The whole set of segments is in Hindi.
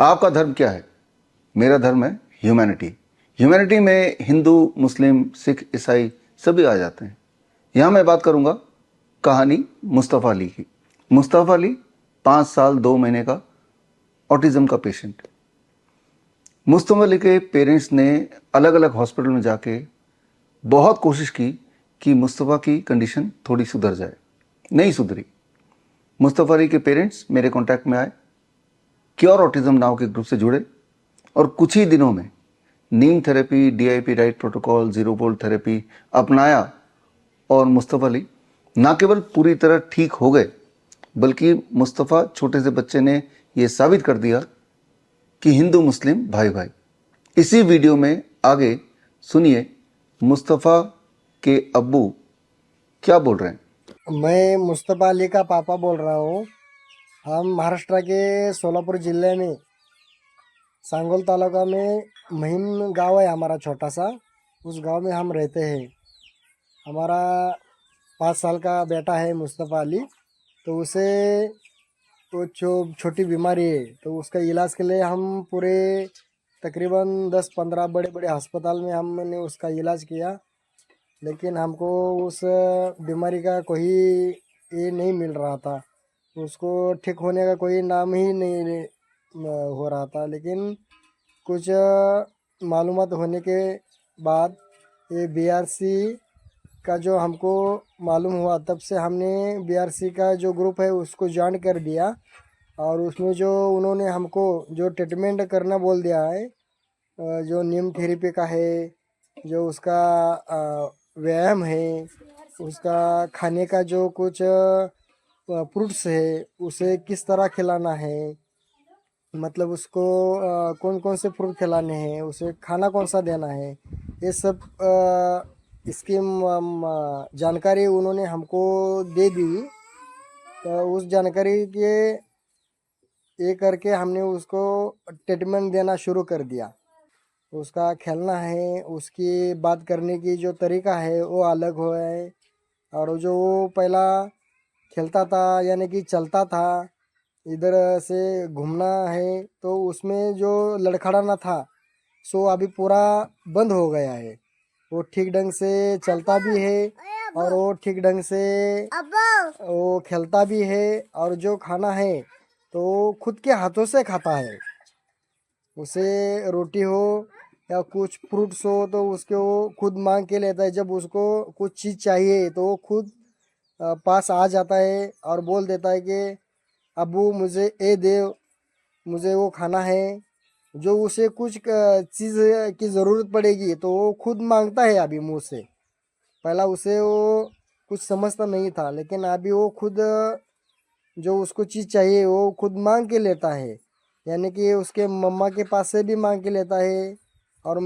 आपका धर्म क्या है? मेरा धर्म है ह्यूमैनिटी। ह्यूमैनिटी में हिंदू, मुस्लिम, सिख, ईसाई सभी आ जाते हैं। यहाँ मैं बात करूँगा कहानी मुस्तफ़ा अली की। मुस्तफ़ा अली 5 साल 2 महीने का ऑटिज़म का पेशेंट। मुस्तफ़ा अली के पेरेंट्स ने अलग अलग हॉस्पिटल में जाके बहुत कोशिश की कि मुस्तफ़ा की कंडीशन थोड़ी सुधर जाए। नहीं सुधरी। मुस्तफ़ा अली के पेरेंट्स मेरे कॉन्टैक्ट में आए, क्योर ऑटिज़म नाव के ग्रुप से जुड़े और कुछ ही दिनों में neem therapy, DIP right protocol, zero volt therapy अपनाया और मुस्तफ़ा अली न केवल पूरी तरह ठीक हो गए, बल्कि मुस्तफ़ा छोटे से बच्चे ने यह साबित कर दिया कि हिंदू मुस्लिम भाई भाई। इसी वीडियो में आगे सुनिए मुस्तफ़ा के अब्बू क्या बोल रहे हैं। मैं मुस्तफ़ा अली का पापा बोल रहा हूँ। हम महाराष्ट्र के सोलापुर जिले में सांगोल तालुका में महिम गांव है हमारा छोटा सा। उस गांव में हम रहते हैं। हमारा 5 साल का बेटा है मुस्तफ़ा अली। तो उसे तो छोटी बीमारी है, तो उसका इलाज के लिए हम पूरे तकरीबन 10-15 बड़े बड़े अस्पताल में हमने उसका इलाज किया, लेकिन हमको उस बीमारी का कोई ये नहीं मिल रहा था। उसको ठीक होने का कोई नाम ही नहीं हो रहा था। लेकिन कुछ मालूमात होने के बाद ये BRC का जो हमको मालूम हुआ, तब से हमने BRC का जो ग्रुप है उसको ज्वाइन कर दिया। और उसमें जो उन्होंने हमको जो ट्रीटमेंट करना बोल दिया है, जो नीम थेरेपी का है, जो उसका व्यायाम है, उसका खाने का जो कुछ फ्रूट्स है उसे किस तरह खिलाना है, मतलब उसको कौन कौन से फ्रूट खिलाने हैं, उसे खाना कौन सा देना है, ये सब इसकी जानकारी उन्होंने हमको दे दी। तो उस जानकारी के ये करके हमने उसको ट्रीटमेंट देना शुरू कर दिया। उसका खेलना है, उसकी बात करने की जो तरीका है वो अलग हुआ है। और जो वो पहला खेलता था यानी कि चलता था, इधर से घूमना है, तो उसमें जो लड़खड़ाना था सो अभी पूरा बंद हो गया है। वो ठीक ढंग से चलता भी है और वो ठीक ढंग से वो खेलता भी है। और जो खाना है तो वो खुद के हाथों से खाता है। उसे रोटी हो या कुछ फ्रूट्स हो तो उसके वो खुद मांग के लेता है। जब उसको कुछ चीज़ चाहिए तो वो खुद पास आ जाता है और बोल देता है कि अब्बू मुझे ये दे, मुझे वो खाना है। जो उसे कुछ चीज़ की ज़रूरत पड़ेगी तो वो खुद मांगता है अभी मुँह से। पहला उसे वो कुछ समझता नहीं था, लेकिन अभी वो खुद जो उसको चीज़ चाहिए वो खुद मांग के लेता है। यानी कि उसके मम्मा के पास से भी मांग के लेता है और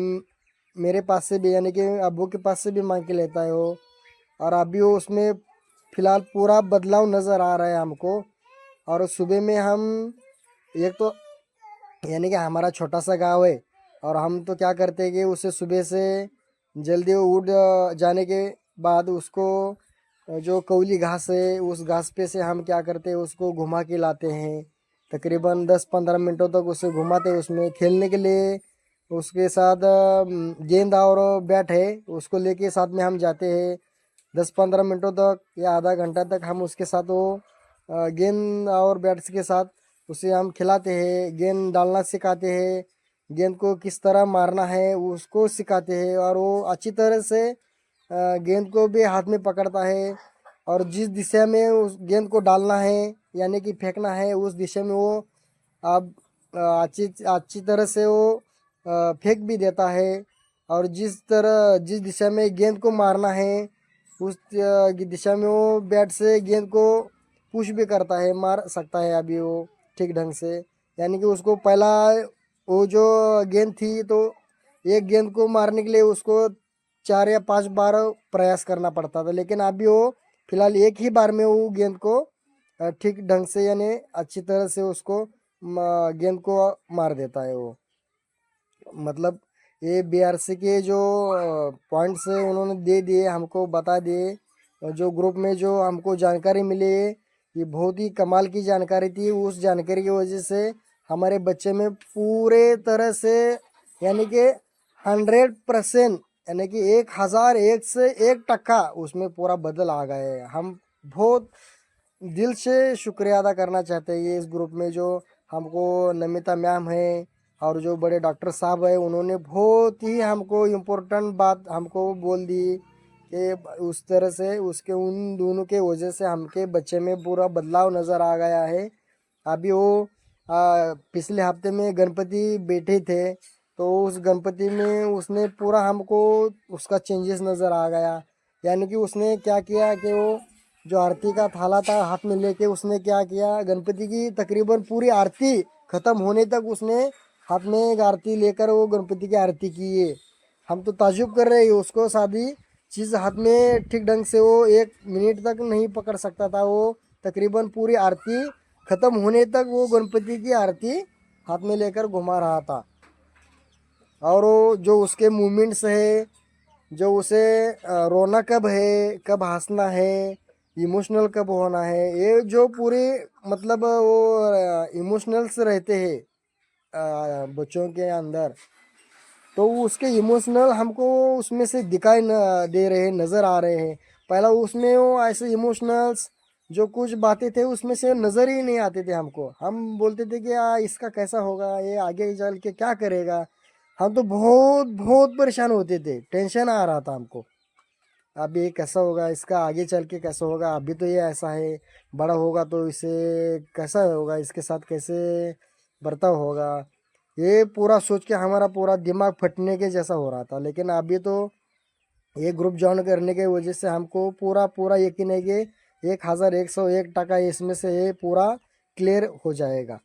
मेरे पास से भी, यानी कि अब्बू के पास से भी मांग के लेता है वो। और अभी वो उसमें फ़िलहाल पूरा बदलाव नज़र आ रहा है हमको। और सुबह में हम एक तो यानी कि हमारा छोटा सा गांव है, और हम तो क्या करते हैं कि उसे सुबह से जल्दी उठ जाने के बाद उसको जो कौली घास है उस घास पे से हम क्या करते हैं, उसको घुमा के लाते हैं। तकरीबन 10-15 मिनटों तक उसे घुमाते हैं उसमें खेलने के लिए। उसके साथ गेंद और बैट है, उसको लेके साथ में हम जाते हैं। 10-15 मिनटों तक या आधा घंटा तक हम उसके साथ वो गेंद और बैट्स के साथ उसे हम खिलाते हैं। गेंद डालना सिखाते हैं, गेंद को किस तरह मारना है उसको सिखाते हैं। और वो अच्छी तरह से गेंद को भी हाथ में पकड़ता है, और जिस दिशा में उस गेंद को डालना है यानी कि फेंकना है उस दिशा में वो अब अच्छी अच्छी तरह से वो फेंक भी देता है। और जिस दिशा में गेंद को मारना है उस दिशा में वो बैट से गेंद को पुश भी करता है, मार सकता है अभी वो ठीक ढंग से। यानी कि उसको पहला वो जो गेंद थी तो एक गेंद को मारने के लिए उसको 4 या 5 बार प्रयास करना पड़ता था, लेकिन अभी वो फिलहाल एक ही बार में वो गेंद को ठीक ढंग से यानी अच्छी तरह से उसको गेंद को मार देता है वो। मतलब ये BRC के जो पॉइंट्स उन्होंने दे दिए, हमको बता दिए। जो ग्रुप में जो हमको जानकारी मिली है ये बहुत ही कमाल की जानकारी थी। उस जानकारी की वजह से हमारे बच्चे में पूरे तरह से यानी कि 100% यानी कि 1001 से 1% उसमें पूरा बदल आ गए हैं। हम बहुत दिल से शुक्रिया अदा करना चाहते हैं ये इस ग्रुप में जो हमको नमिता मैम है और जो बड़े डॉक्टर साहब है, उन्होंने बहुत ही हमको इम्पोर्टेंट बात हमको बोल दी कि उस तरह से उसके उन दोनों के वजह से हमके बच्चे में पूरा बदलाव नज़र आ गया है। अभी वो पिछले हफ्ते में गणपति बैठे थे तो उस गणपति में उसने पूरा हमको उसका चेंजेस नज़र आ गया। यानी कि उसने क्या किया कि वो जो आरती का थाला था हाथ में लेके उसने क्या किया, गणपति की तकरीबन पूरी आरती खत्म होने तक उसने हाथ में एक आरती लेकर वो गणपति की आरती की है। हम तो ताजुब कर रहे हैं, उसको सादी चीज़ हाथ में ठीक ढंग से वो 1 मिनट तक नहीं पकड़ सकता था। वो तकरीबन पूरी आरती खत्म होने तक वो गणपति की आरती हाथ में लेकर घुमा रहा था। और वो जो उसके मूवमेंट्स है, जो उसे रोना कब है, कब हंसना है, इमोशनल कब होना है, ये जो पूरे मतलब वो इमोशनल्स रहते हैं बच्चों के अंदर, तो उसके इमोशनल हमको उसमें से दिखाई न दे रहे, नज़र आ रहे हैं। पहला उसमें वो ऐसे इमोशनल्स जो कुछ बातें थे उसमें से नज़र ही नहीं आते थे हमको। हम बोलते थे कि इसका कैसा होगा, ये आगे चल के क्या करेगा। हम तो बहुत बहुत परेशान होते थे, टेंशन आ रहा था हमको। अब ये कैसा होगा, इसका आगे चल के कैसा होगा, अभी तो ये ऐसा है, बड़ा होगा तो इसे कैसा होगा, इसके साथ कैसे बर्ताव होगा, ये पूरा सोच के हमारा पूरा दिमाग फटने के जैसा हो रहा था। लेकिन अभी तो ये ग्रुप ज्वाइन करने के वजह से हमको पूरा पूरा यकीन है कि 1101% इसमें से ये पूरा क्लियर हो जाएगा।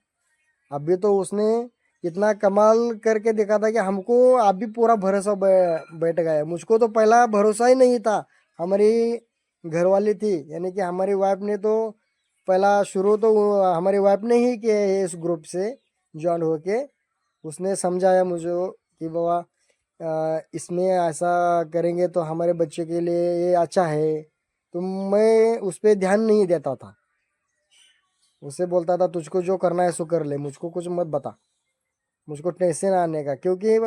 अभी तो उसने इतना कमाल करके देखा था कि हमको अभी पूरा भरोसा बैठ गया। मुझको तो पहला भरोसा ही नहीं था। हमारी घरवाली थी यानी कि हमारी वाइफ ने तो पहला शुरू तो हमारी वाइफ ने ही किया है इस ग्रुप से ज्वाइन होके। उसने समझाया मुझे कि बाबा इसमें ऐसा करेंगे तो हमारे बच्चे के लिए ये अच्छा है। तो मैं उस पर ध्यान नहीं देता था, उसे बोलता था तुझको जो करना है सो कर ले, मुझको कुछ मत बता, मुझको टेंशन आने का। क्योंकि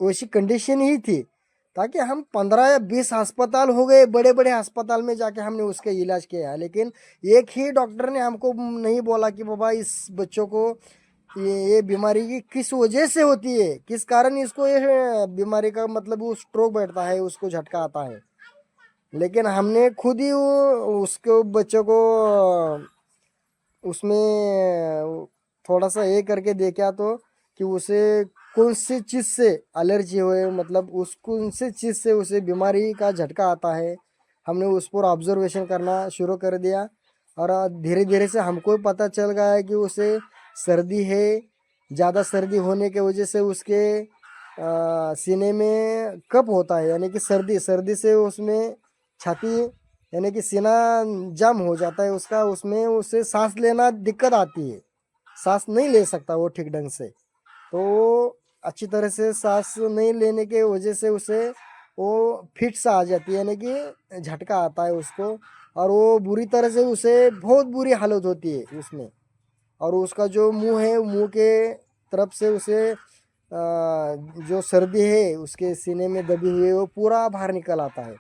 वैसी कंडीशन ही थी ताकि हम 15 या 20 अस्पताल हो गए, बड़े बड़े अस्पताल में जाके हमने उसके इलाज किया है, लेकिन एक ही डॉक्टर ने हमको नहीं बोला कि बाबा इस बच्चों को ये बीमारी की किस वजह से होती है, किस कारण इसको ये बीमारी का मतलब वो स्ट्रोक बैठता है, उसको झटका आता है। लेकिन हमने खुद ही उसको बच्चों को उसमें थोड़ा सा ये करके देखा तो कि उसे कौन सी चीज़ से एलर्जी हुए, मतलब उस कौन सी चीज़ से उसे बीमारी का झटका आता है। हमने उस पर ऑब्जर्वेशन करना शुरू कर दिया और धीरे धीरे से हमको पता चल गया है कि उसे सर्दी है। ज़्यादा सर्दी होने की वजह से उसके सीने में कफ होता है, यानी कि सर्दी सर्दी से उसमें छाती यानी कि सीना जाम हो जाता है उसका, उसमें उसे सांस लेना दिक्कत आती है, सांस नहीं ले सकता वो ठीक ढंग से। तो अच्छी तरह से सांस नहीं लेने के वजह से उसे वो फिट सा आ जाती है, यानी कि झटका आता है उसको। और वो बुरी तरह से उसे बहुत बुरी हालत होती है उसमें। और उसका जो मुंह है, मुंह के तरफ से उसे जो सर्दी है उसके सीने में दबी हुई है वो पूरा बाहर निकल आता है।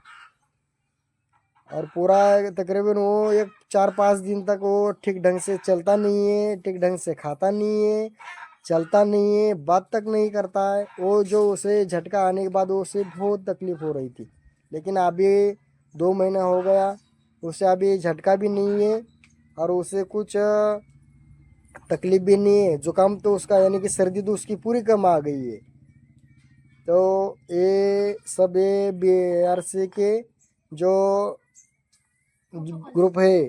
और पूरा तकरीबन वो 1 4 5 दिन तक वो ठीक ढंग से चलता नहीं है, ठीक ढंग से खाता नहीं है, चलता नहीं है, बात तक नहीं करता है। वो जो उसे झटका आने के बाद उसे बहुत तकलीफ हो रही थी। लेकिन अभी 2 महीना हो गया, उसे अभी झटका भी नहीं है और उसे कुछ तकलीफ भी नहीं है। जुकाम तो उसका यानी कि सर्दी तो उसकी पूरी कम आ गई है। तो ये सब ये BRC के जो ग्रुप है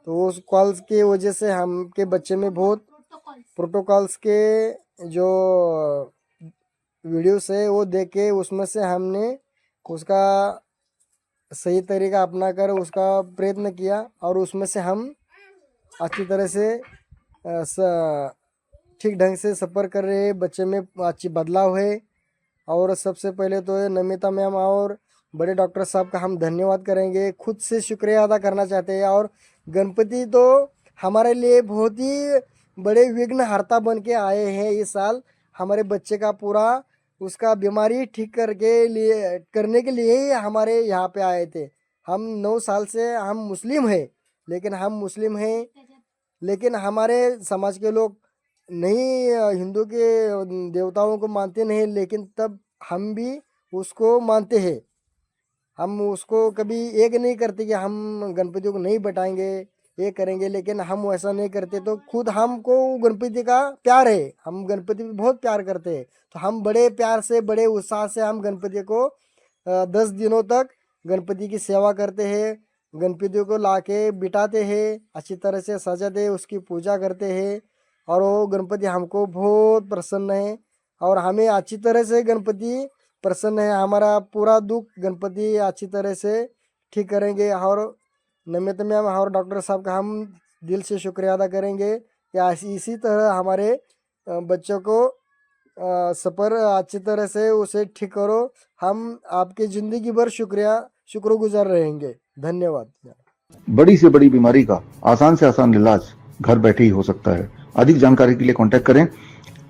तो उस कॉल्स की वजह से हम के बच्चे में बहुत प्रोटोकॉल्स के जो वीडियोस है वो देख के उसमें से हमने उसका सही तरीका अपना कर उसका प्रयत्न किया और उसमें से हम अच्छी तरह से ठीक ढंग से सफ़र कर रहे हैं। बच्चे में अच्छी बदलाव है। और सबसे पहले तो ये नमिता मैम और बड़े डॉक्टर साहब का हम धन्यवाद करेंगे, खुद से शुक्रिया अदा करना चाहते हैं। और गणपति तो हमारे लिए बहुत ही बड़े विघ्नहर्ता बन के आए हैं इस साल। हमारे बच्चे का पूरा उसका बीमारी ठीक करने के लिए ही हमारे यहाँ पे आए थे। हम 9 साल से हम मुस्लिम हैं, लेकिन हमारे समाज के लोग नहीं हिंदू के देवताओं को मानते नहीं, लेकिन तब हम भी उसको मानते हैं। हम उसको कभी एक नहीं करते कि हम गणपति को नहीं बैठाएंगे, ये करेंगे, लेकिन हम वैसा नहीं करते। तो खुद हमको गणपति का प्यार है, हम गणपति पे बहुत प्यार करते हैं। तो हम बड़े प्यार से बड़े उत्साह से हम गणपति को 10 दिनों तक गणपति की सेवा करते हैं। गणपति को लाके बिठाते हैं, अच्छी तरह से सजाते हैं, उसकी पूजा करते हैं। और वो गणपति हमको बहुत प्रसन्न है और हमें अच्छी तरह से गणपति प्रसन्न है। हमारा पूरा दुख गणपति अच्छी तरह से ठीक करेंगे। और नमित मैम और डॉक्टर साहब का हम दिल से शुक्रिया अदा करेंगे कि इसी तरह हमारे बच्चों को सफ़र अच्छी तरह से उसे ठीक करो। हम आपके ज़िंदगी भर शुक्रगुजार रहेंगे। धन्यवाद। बड़ी से बड़ी बीमारी का आसान से आसान इलाज घर बैठे ही हो सकता है। अधिक जानकारी के लिए कांटेक्ट करें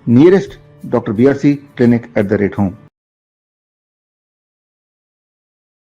nearest doctor BRC clinic @home।